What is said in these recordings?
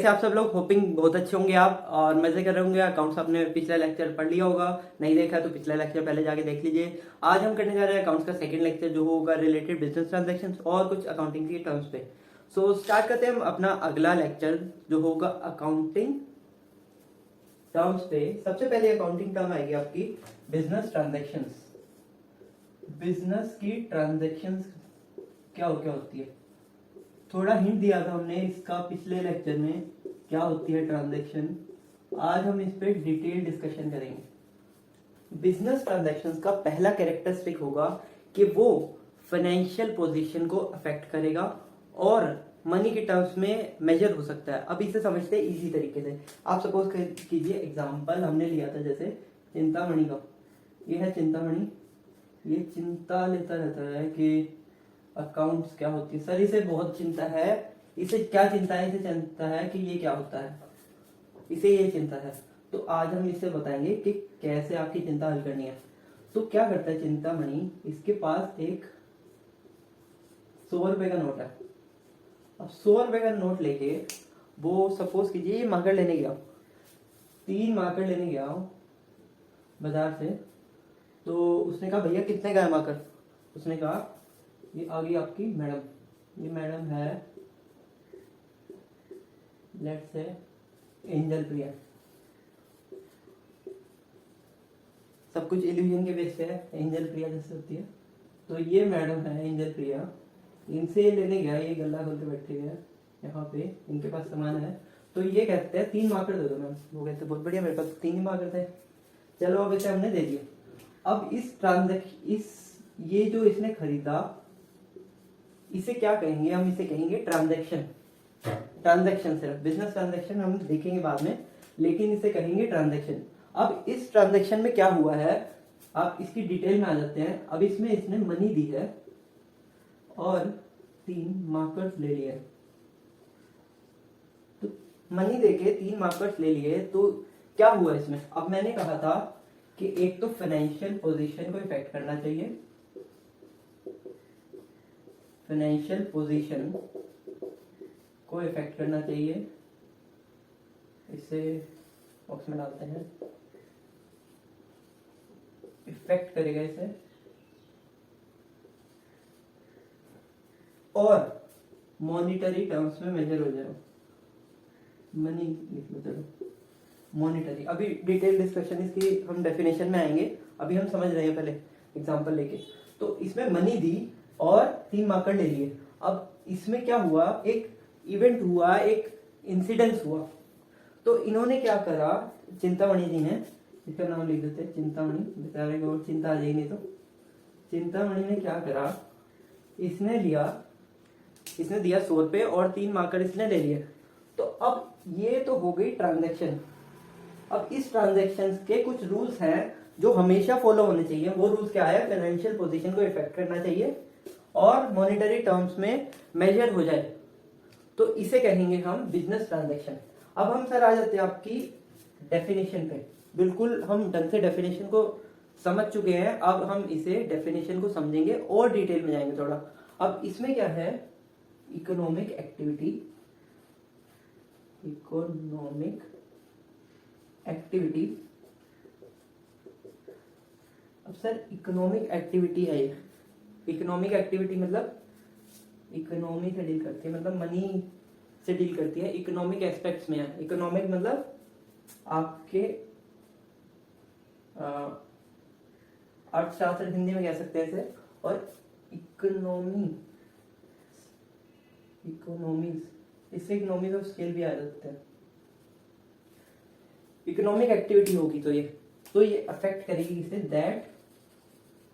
कैसे आप सब लोग? होपिंग बहुत अच्छे होंगे आप और मजे कर रहे होंगे। अकाउंट्स आपने पिछला लेक्चर पढ़ लिया होगा, नहीं देखा तो पिछला लेक्चर पहले जाके देख लीजिए। आज हम करने जा रहे हैं अकाउंट्स का सेकंड लेक्चर, जो होगा रिलेटेड बिजनेस ट्रांजैक्शंस और कुछ अकाउंटिंग की टर्म्स पे। सो स्टार्ट करते हैं हम अपना अगला लेक्चर, जो होगा अकाउंटिंग टर्म्स पे। सबसे पहले अकाउंटिंग टर्म आएगी आपकी बिजनेस ट्रांजैक्शंस। बिजनेस की ट्रांजैक्शंस क्या होती है? थोड़ा हिंट दिया था हमने इसका पिछले लेक्चर में, क्या होती है ट्रांजैक्शन। आज हम इस पे डिटेल डिस्कशन करेंगे। बिजनेस ट्रांजैक्शंस का पहला कैरेक्टरिस्टिक होगा कि वो फाइनेंशियल पोजीशन को अफेक्ट करेगा और मनी के टर्म्स में मेजर हो सकता है। अब इसे समझते हैं इजी तरीके से। आप सपोज कीजिए एग्जांपल हमने लिया था जैसे चिंतामणि का। ये है चिंतामणि, ये चिंता लेता रहता है कि अकाउंट्स क्या होती है सर, इसे बहुत चिंता है। इसे क्या चिंता है? इसे चिंता है कि ये क्या होता है, इसे ये चिंता है। तो आज हम इसे बताएंगे कि कैसे आपकी चिंता हल करनी है। तो क्या करता है चिंतामणि, इसके पास एक 100 रुपए का नोट है। अब 100 रुपए का नोट लेके वो सपोज कीजिए ये मार्कर लेने गया, 3 मार्कर लेने गया बाजार से। तो उसने कहा भैया कितने का है मार्कर? उसने कहा ये आ गई आपकी मैडम, ये मैडम है लेट्स से एंजल प्रिया। सब कुछ इल्यूजन के बेस पे है, एंजल प्रिया जैसे होती है। तो ये मैडम है एंजल प्रिया, इनसे लेने गया, ये गल्ला खोल के बैठे हुए हैं यहाँ पे, इनके पास सामान है। तो ये कहते हैं 3 मार्कर दे दो मैम। वो कहते हैं बहुत बढ़िया, मेरे पास 3 ही मार्कर थे, चलो अब इसे हमने दे दिए। अब इस ट्रांजैक्शन, ये जो इसने खरीदा, इसे क्या कहेंगे? हम इसे कहेंगे ट्रांजैक्शन। ट्रांजैक्शन सिर्फ बिजनेस ट्रांजैक्शन हम देखेंगे बाद में, लेकिन इसे कहेंगे ट्रांजैक्शन। अब इस ट्रांजैक्शन में क्या हुआ है, आप इसकी डिटेल में आ जाते हैं। अब इसमें इसने मनी दी है और 3 मार्कर्स ले लिए। तो मनी देके 3 मार्कर्स ले लिए, तो क्या हुआ इसमें? अब मैंने कहा था कि एक तो फाइनेंशियल पोजीशन को इफेक्ट करना चाहिए, फाइनेंशियल पोजीशन को इफेक्ट करना चाहिए। इसे बॉक्स में डालते हैं, इफेक्ट करेगा इसे। और मॉनिटरी टर्म्स में मेजर हो जाएगा। मनी लिख लो, चलो मॉनिटरी। अभी डिटेल डिस्कशन इसकी हम डेफिनेशन में आएंगे, अभी हम समझ रहे हैं पहले एग्जांपल लेके। तो इसमें मनी दी और 3 मार्कर ले लिए। अब इसमें क्या हुआ, एक इवेंट हुआ, एक इंसिडेंस हुआ। तो इन्होंने क्या करा, चिंतामणि जी ने, इसका नाम लिख देते चिंतामणि, बेचारे को चिंता आ जाएगी। नहीं तो चिंतामणि ने क्या करा, इसने दिया 100 रुपए और 3 मार्कर इसने ले लिए। तो अब ये तो हो गई ट्रांजैक्शन। अब इस ट्रांजैक्शन के कुछ रूल्स हैं जो हमेशा फॉलो होने चाहिए। वो रूल्स क्या है? फाइनेंशियल पोजीशन को इफेक्ट करना चाहिए और मॉनेटरी टर्म्स में मेजर हो जाए, तो इसे कहेंगे हम बिजनेस ट्रांजैक्शन। अब हम सर आ जाते हैं आपकी डेफिनेशन पे। बिल्कुल हम ढंग से डेफिनेशन को समझ चुके हैं, अब हम इसे डेफिनेशन को समझेंगे और डिटेल में जाएंगे थोड़ा। अब इसमें क्या है, इकोनॉमिक एक्टिविटी। इकोनॉमिक एक्टिविटी, अब सर इकोनॉमिक एक्टिविटी है ये। इकोनॉमिक एक्टिविटी मतलब इकोनॉमी से डील करती है, मतलब मनी से डील करती है, इकोनॉमिक एस्पेक्ट्स में है। इकोनॉमिक मतलब आपके अर्थशास्त्र हिंदी में कह सकते हैं इसे, और इकोनॉमीज, इससे इकोनॉमीज ऑफ स्केल भी आ जाते हैं। इकोनॉमिक एक्टिविटी होगी तो ये अफेक्ट करेगी इसे, दैट।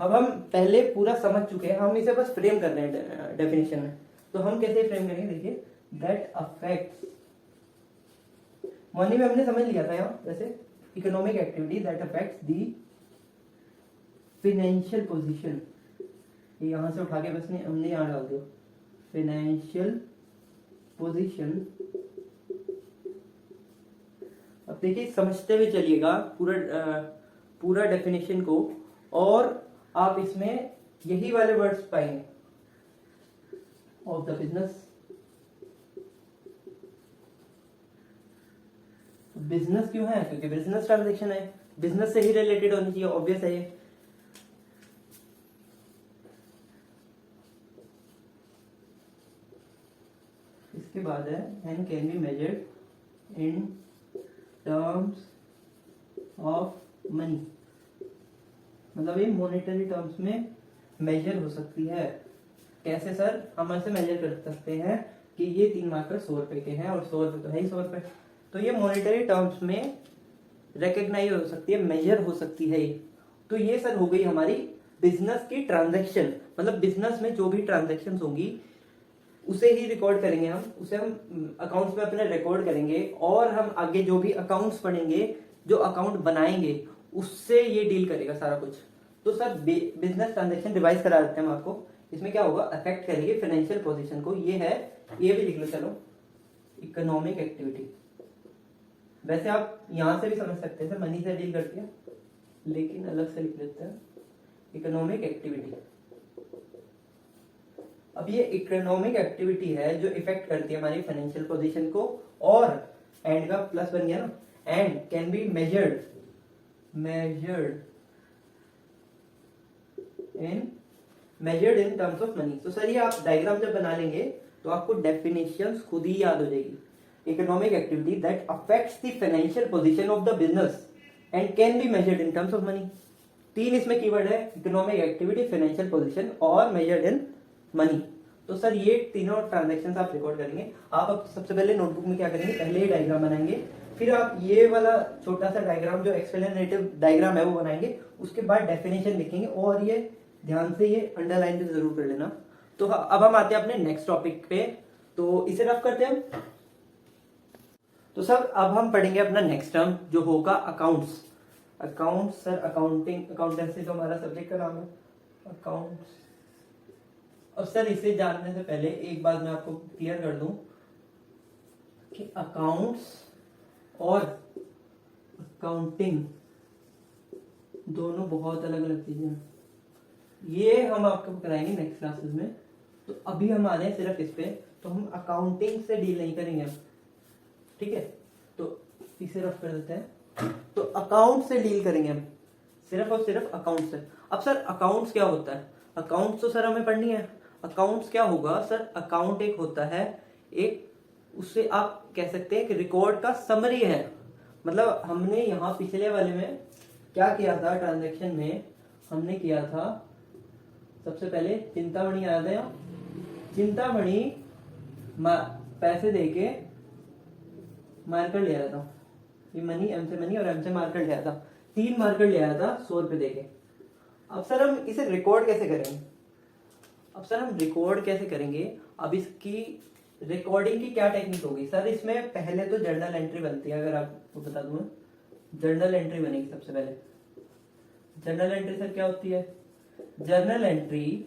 अब हम पहले पूरा समझ चुके हैं, हम इसे बस फ्रेम कर रहे हैं डेफिनेशन में। तो हम कैसे फ्रेम करेंगे, देखिए, दैट अफेक्ट्स, मनी में हमने समझ लिया था यहाँ, जैसे economic activity that affects the financial position. ये यहां से उठा के बस नहीं, हमने यहाँ डाल दिया फाइनेंशियल पोजीशन। अब देखिए समझते हुए चलिएगा पूरा डेफिनेशन को, और आप इसमें यही वाले वर्ड्स पाएंगे, ऑफ द बिजनेस बिजनेस क्यों है? क्योंकि बिजनेस ट्रांजेक्शन है, बिजनेस से ही रिलेटेड होनी चाहिए, ऑब्वियस है ये। इसके बाद है and can be measured in terms of money, मतलब ये मॉनेटरी टर्म्स में मेजर हो सकती है। कैसे सर? हम ऐसे मेजर कर सकते हैं कि ये 3 मार्कर 100 रुपए के हैं और 100 रुपए तो है ही 100 रुपए, तो ये मॉनेटरी टर्म्स में रिकॉग्नाइज हो सकती है, मेजर हो सकती है ये। तो ये सर हो गई हमारी बिजनेस की ट्रांजैक्शन, मतलब बिजनेस में जो भी ट्रांजैक्शन होंगी उसे ही रिकॉर्ड करेंगे हम, उसे हम अकाउंट्स में अपने रिकॉर्ड करेंगे, और हम आगे जो भी अकाउंट्स पढ़ेंगे, जो अकाउंट बनाएंगे, उससे ये डील करेगा सारा कुछ। तो सर बिजनेस ट्रांजैक्शन रिवाइज करा देते हैं हम आपको। इसमें क्या होगा? अफेक्ट करेंगे फाइनेंशियल पोजीशन को, ये है, ये भी लिख लो चलो, इकोनॉमिक एक्टिविटी। वैसे आप यहां से भी समझ सकते हैं सर, मनी से डील करती है, लेकिन अलग से लिख लेते हैं इकोनॉमिक एक्टिविटी। अब ये इकोनॉमिक एक्टिविटी है जो इफेक्ट करती है हमारी फाइनेंशियल पोजीशन को, और एंड का प्लस बन गया ना, and can be measured in terms of money. तो सर ये आप डायग्राम जब बना लेंगे तो आपको डेफिनेशंस खुद ही याद हो जाएगी। Economic activity that affects the financial position of the business and can be measured in terms of money. 3 इसमें कीवर्ड है, इकोनॉमिक एक्टिविटी, फाइनेंशियल पोजीशन और मेजर्ड इन मनी। तो सर ये तीनों ट्रांजैक्शंस आप रिकॉर्ड करेंगे। आप अब सबसे पहले नोटबुक में क्या करेंगे? पहले ही डायग्राम बनाएंगे, फिर आप ये वाला छोटा सा डायग्राम जो एक्सप्लेनेटिव डायग्राम है वो बनाएंगे, उसके बाद डेफिनेशन लिखेंगे, और ये ध्यान से ये अंडरलाइन भी जरूर कर लेना। तो अब हम आते हैं अपने नेक्स्ट टॉपिक पे, तो इसे रफ करते हैं हम। तो सर अब हम पढ़ेंगे अपना नेक्स्ट टर्म जो होगा accounts. Accounts sir, accounting, accountancy तो हमारा सब्जेक्ट का नाम है, अकाउंट्स। अब सर इसे जानने से पहले एक बात मैं आपको क्लियर कर दूं कि अकाउंट्स और अकाउंटिंग दोनों बहुत अलग अलग चीजें हैं। ये हम आपको कराएंगे नेक्स्ट क्लासेस में। तो अभी हम आ रहे हैं सिर्फ इस पे, तो हम अकाउंटिंग से डील नहीं करेंगे अब, ठीक है? तो इसे रफ कर देते हैं। तो अकाउंट से डील करेंगे हम, सिर्फ और सिर्फ अकाउंट से। अब सर अकाउंट्स क्या होता है? अकाउंट्स तो सर हमें पढ़नी है। अकाउंट्स क्या होगा सर? अकाउंट एक होता है, एक उससे आप कह सकते हैं कि रिकॉर्ड का समरी है। मतलब हमने यहाँ पिछले वाले में क्या किया था? ट्रांजैक्शन में हमने किया था, सबसे पहले चिंतामणि आया था, चिंतामणि पैसे देके मार्कर ले आया था, ये मनी, एम से मनी और एम से मार्कर ले आया था, 3 मार्कर ले आया था 100 रुपए देके। अब सर हम इसे रिकॉर्ड कैसे करेंगे? अब इसकी रिकॉर्डिंग की क्या टेक्निक होगी सर? इसमें पहले तो जर्नल एंट्री बनती है, अगर आपको बता दूं, जर्नल एंट्री बनेगी सबसे पहले। जर्नल एंट्री सर क्या होती है? जर्नल एंट्री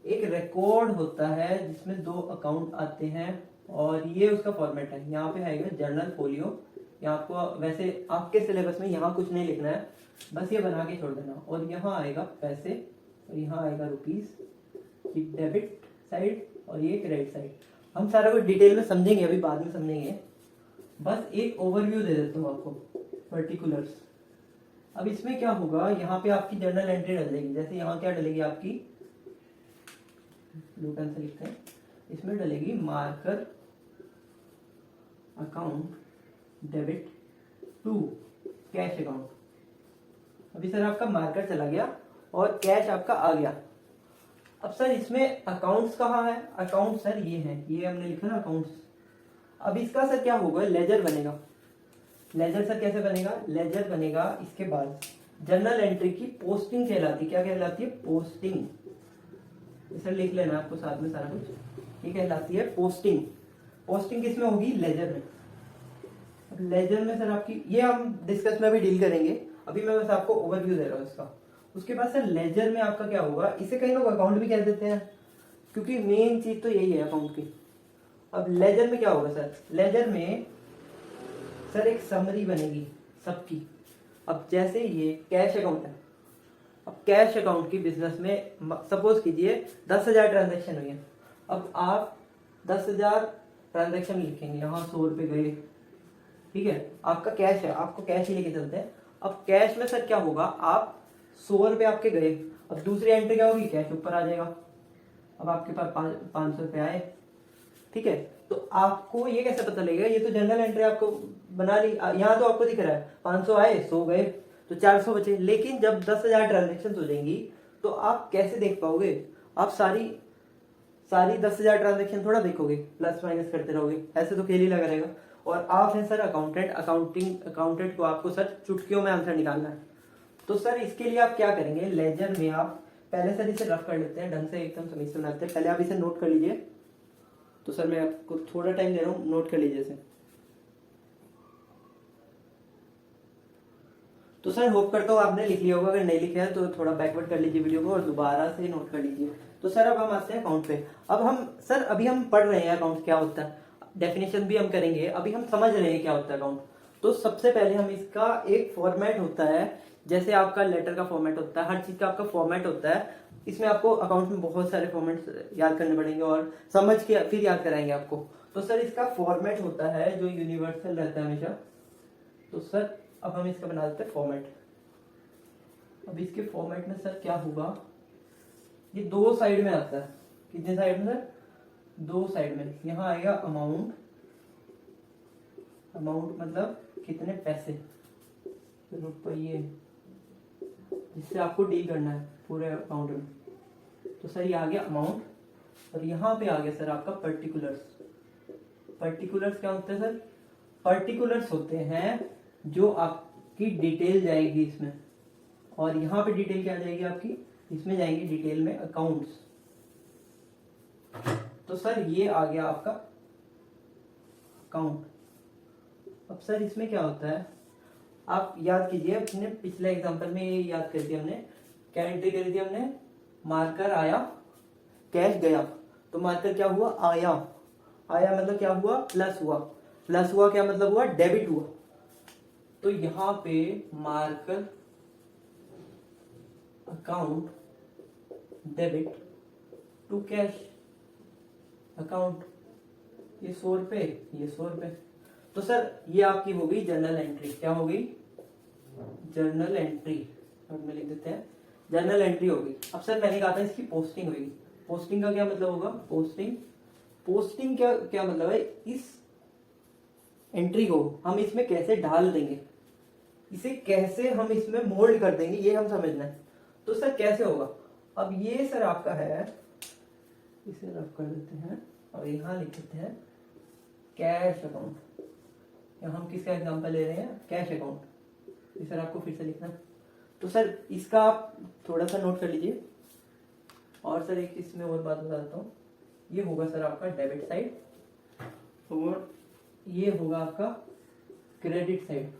एक रिकॉर्ड होता है जिसमें 2 अकाउंट आते हैं, और ये उसका फॉर्मेट है। यहाँ पे आएगा जर्नल फोलियो, यहाँ आपको वैसे आपके सिलेबस में यहाँ कुछ नहीं लिखना है, बस ये बना के छोड़ देना। और यहाँ आएगा पैसे, और यहाँ आएगा रुपीस, डेबिट साइड, और ये क्रेडिट साइड। हम सारा कुछ डिटेल में समझेंगे, अभी बाद में समझेंगे, बस एक ओवरव्यू दे देता हूँ आपको, पर्टिकुलर्स। अब इसमें क्या होगा? यहाँ पे आपकी जर्नल एंट्री डलेगी, जैसे यहाँ क्या डलेगी आपकी, ब्लू पेन से लिखते हैं, इसमें डलेगी marker account debit to cash account. अभी सर आपका मार्कर चला गया और कैश आपका आ गया। अब सर इसमें अकाउंट्स कहाँ है? अकाउंट सर ये है, ये हमने लिखा ना अकाउंट्स। अब इसका सर क्या होगा? लेजर बनेगा। लेजर सर कैसे बनेगा? लेजर बनेगा इसके बाद जर्नल एंट्री की पोस्टिंग कहलाती है। क्या कहलाती है? पोस्टिंग। सर लिख लेना आपको साथ में सारा कुछ, ये कहलाती है पोस्टिंग। पोस्टिंग किसमें होगी? लेजर में। अब लेजर में सर आपकी, ये हम डिस्कस में भी डील करेंगे, अभी मैं बस आपको ओवरव्यू दे रहा हूँ इसका। उसके बाद सर लेजर में आपका क्या होगा? इसे कई लोग अकाउंट भी कह देते हैं, क्योंकि मेन चीज तो यही है अकाउंट की। अब लेजर में क्या होगा सर? लेजर में सर एक समरी बनेगी सबकी। अब जैसे ये कैश अकाउंट है, अब कैश अकाउंट की बिजनेस में सपोज कीजिए 10,000 ट्रांजेक्शन हुई है। अब आप 10,000 ट्रांजेक्शन लिखेंगे, यहाँ 100 रुपए गए, ठीक है, आपका कैश है, आपको कैश ही लेके चलते हैं। अब कैश में सर क्या होगा, आप 100 रुपये आपके गए, अब दूसरी एंट्री क्या होगी, कैश ऊपर आ जाएगा। अब आपके पास 500 रुपये आए, ठीक है। तो आपको ये कैसे पता लगेगा, ये तो जनरल एंट्री आपको बना ली, यहाँ तो आपको दिख रहा है 500 आए 100 गए, तो 400 बचे। लेकिन जब 10,000 ट्रांजेक्शन हो जाएंगी तो आप कैसे देख पाओगे, आप सारी 10,000 ट्रांजेक्शन थोड़ा देखोगे, प्लस माइनस करते रहोगे, ऐसे तो खेल ही लगा रहेगा। और आप हैं सर अकाउंटेंट को आपको सर चुटकियों में आंसर निकालना है। तो सर इसके लिए आप क्या करेंगे, लेजर में आप पहले सर इसे रफ कर लेते हैं, ढंग से एकदम समझ से बनाते हैं। पहले आप इसे नोट कर लीजिए। तो सर मैं आपको थोड़ा टाइम दे रहा हूँ, नोट कर लीजिए इसे। तो सर होप करता हूँ आपने लिख लिया होगा, अगर नहीं लिखा है तो थोड़ा बैकवर्ड कर लीजिए वीडियो को और दोबारा से नोट कर लीजिए। तो सर अब हम आते हैं अकाउंट पे। अब हम सर अभी हम पढ़ रहे हैं अकाउंट क्या होता है, डेफिनेशन भी हम करेंगे, अभी हम समझ रहे हैं क्या होता है अकाउंट। तो सबसे पहले हम इसका एक फॉर्मेट होता है, जैसे आपका लेटर का फॉर्मेट होता है, हर चीज का आपका फॉर्मेट होता है। इसमें आपको अकाउंट में बहुत सारे फॉर्मेट याद करने पड़ेंगे और समझ के फिर याद कराएंगे आपको। तो सर इसका फॉर्मेट होता है जो यूनिवर्सल रहता है हमेशा। तो सर अब हम इसका बना देते हैं फॉर्मेट। अब इसके फॉर्मेट में सर क्या होगा, ये दो साइड में आता है। कितने साइड में सर, दो साइड में। यहाँ आएगा अमाउंट, अमाउंट मतलब कितने पैसे, रुपये, जिससे आपको डील करना है पूरे अकाउंट में। तो सर ये आ गया अमाउंट, और यहाँ पे आ गया सर आपका पर्टिकुलर्स। पर्टिकुलर्स क्या होते हैं सर, पर्टिकुलर्स होते हैं जो आपकी डिटेल जाएगी इसमें, और यहाँ पे डिटेल क्या जाएगी आपकी, इसमें जाएंगी डिटेल में अकाउंट्स। तो सर ये आ गया आपका अकाउंट। अब सर इसमें क्या होता है, आप याद कीजिए अपने पिछले एग्जांपल में ये याद कर दिया हमने, क्या एंट्री करी थी हमने, मार्कर आया कैश गया। तो मार्कर क्या हुआ, आया, आया मतलब क्या हुआ, प्लस हुआ, प्लस हुआ क्या मतलब हुआ, डेबिट हुआ। तो यहां पे marker account debit to cash account, ये 100 रुपए, ये 100 रुपए। तो सर ये आपकी हो गई जर्नल एंट्री। क्या हो गई, जर्नल एंट्री। अब में लिख देते हैं जर्नल एंट्री हो गई। अब सर मैंने कहा था इसकी पोस्टिंग होगी। पोस्टिंग का क्या मतलब होगा, पोस्टिंग, पोस्टिंग क्या क्या मतलब है, इस एंट्री को हम इसमें कैसे ढाल देंगे, इसे कैसे हम इसमें मोल्ड कर देंगे, ये हम समझना है। तो सर कैसे होगा, अब ये सर आपका है, इसे रफ कर देते हैं और यहाँ लिख देते हैं कैश अकाउंट। यहाँ हम किसका एग्जांपल ले रहे हैं, कैश अकाउंट। ये सर आपको फिर से लिखना है। तो सर इसका आप थोड़ा सा नोट कर लीजिए। और सर एक इसमें और बात बता देता हूँ, ये होगा सर आपका डेबिट साइड और ये होगा आपका क्रेडिट साइड।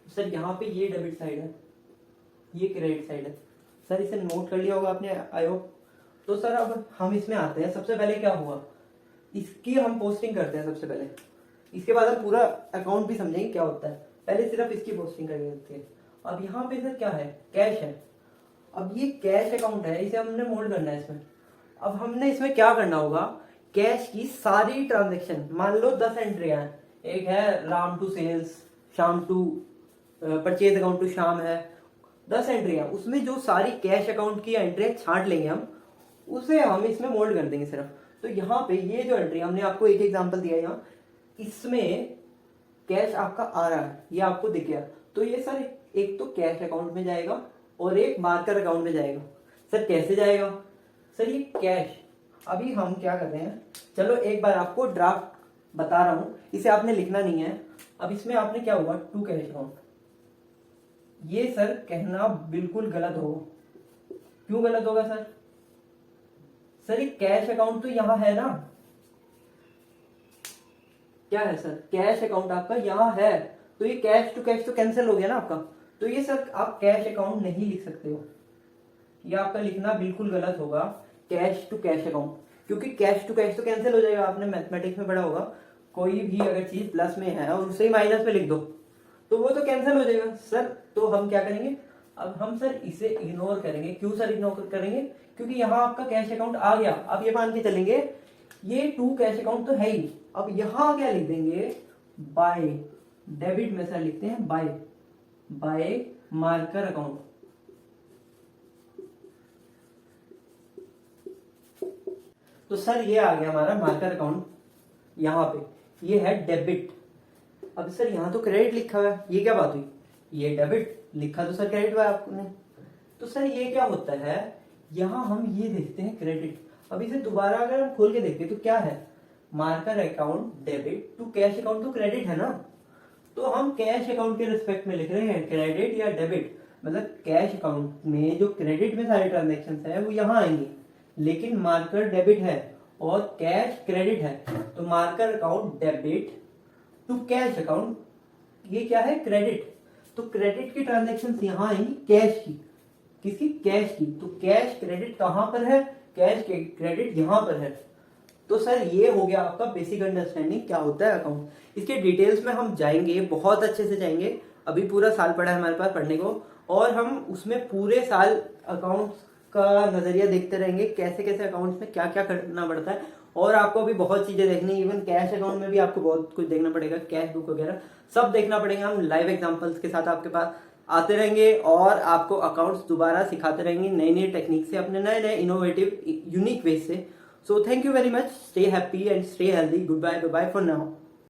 सर यहाँ पे ये डेबिट साइड है, ये क्रेडिट साइड है। सर इसे नोट कर लिया होगा आपने, आई होप। तो सर अब हम इसमें आते हैं। सबसे पहले क्या हुआ, इसकी हम पोस्टिंग करते हैं सबसे पहले, इसके बाद हम पूरा अकाउंट भी समझेंगे क्या होता है। पहले सिर्फ इसकी पोस्टिंग करके देते हैं। अब यहाँ पे सर क्या है, कैश है। अब ये कैश अकाउंट है, इसे हमने मोल्ड करना है इसमें। अब हमने इसमें क्या करना होगा, कैश की सारी ट्रांजेक्शन, मान लो 10 एंट्रियां हैं, एक है राम टू सेल्स, शाम टू परचेज अकाउंट टू शाम है, 10 एंट्रियां, उसमें जो सारी कैश अकाउंट की एंट्रियां छांट लेंगे हम, उसे हम इसमें मोल्ड कर देंगे सिर्फ। तो यहाँ पे ये जो एंट्री हमने आपको एक एग्जांपल दिया, यहाँ इसमें कैश आपका आ रहा है, ये आपको दिख गया। तो ये सर एक तो कैश अकाउंट में जाएगा और एक मार्कर अकाउंट में जाएगा। सर कैसे जाएगा, सर ये कैश, अभी हम क्या कर रहे हैं, चलो एक बार आपको ड्राफ्ट बता रहा हूं, इसे आपने लिखना नहीं है। अब इसमें आपने क्या होगा, टू कैश अकाउंट। ये सर कहना बिल्कुल गलत होगा। क्यों गलत होगा सर, सर ये कैश अकाउंट तो यहां है ना, क्या है सर, कैश अकाउंट आपका यहां है, तो ये कैश तो कैंसिल हो गया ना आपका। तो ये सर आप कैश अकाउंट नहीं लिख सकते हो, ये आपका लिखना बिल्कुल गलत होगा, कैश टू कैश अकाउंट। क्योंकि कैश टू कैश तो कैंसिल हो जाएगा, आपने मैथमेटिक्स में पढ़ा होगा, कोई भी अगर चीज प्लस में है और उसे माइनस में लिख दो तो वो तो कैंसिल हो जाएगा सर। तो हम क्या करेंगे, अब हम सर इसे इग्नोर करेंगे। क्यों सर इग्नोर करेंगे, क्योंकि यहाँ आपका कैश अकाउंट आ गया। अब ये मान के चलेंगे ये टू कैश अकाउंट तो है ही, अब यहाँ क्या लिख देंगे, बाय डेबिट में सर लिखते हैं बाय मार्कर अकाउंट। तो सर ये आ गया हमारा मार्कर अकाउंट, यहाँ पे ये है डेबिट। अब सर यहाँ तो क्रेडिट लिखा हुआ है, ये क्या बात हुई, ये डेबिट लिखा तो सर क्रेडिट हुआ आपने। तो सर ये क्या होता है, यहाँ हम ये देखते हैं क्रेडिट। अब इसे दोबारा अगर हम खोल के देखें तो क्या है, marker account debit to cash account तो क्रेडिट है ना। तो हम कैश अकाउंट के रिस्पेक्ट में लिख रहे हैं क्रेडिट या डेबिट, मतलब कैश अकाउंट में जो क्रेडिट में सारे ट्रांजेक्शन है वो यहाँ आएंगे, लेकिन मार्कर डेबिट है और कैश क्रेडिट है। तो marker account debit to cash account, ये क्या है, क्रेडिट। तो क्रेडिट की ट्रांजेक्शन यहाँ आएंगी कैश की, किसकी, कैश की। तो कैश क्रेडिट कहां पर है, कैश क्रेडिट यहां पर है। तो सर ये हो गया आपका बेसिक अंडरस्टैंडिंग क्या होता है अकाउंट। इसके डिटेल्स में हम जाएंगे, बहुत अच्छे से जाएंगे। अभी पूरा साल पड़ा है हमारे पास पढ़ने को, और हम उसमें पूरे साल अकाउंट्स का नजरिया देखते रहेंगे, कैसे कैसे अकाउंट्स में क्या क्या करना पड़ता है। और आपको अभी बहुत चीजें देखनी, इवन कैश अकाउंट में भी आपको बहुत कुछ देखना पड़ेगा, कैश बुक वगैरह सब देखना पड़ेगा। हम लाइव एग्जांपल्स के साथ आपके पास आते रहेंगे और आपको अकाउंट्स दोबारा सिखाते रहेंगे नई नई टेक्निक से, अपने नए नए इनोवेटिव यूनिक वे से। So thank you very much, stay happy and stay healthy, goodbye, bye bye for now.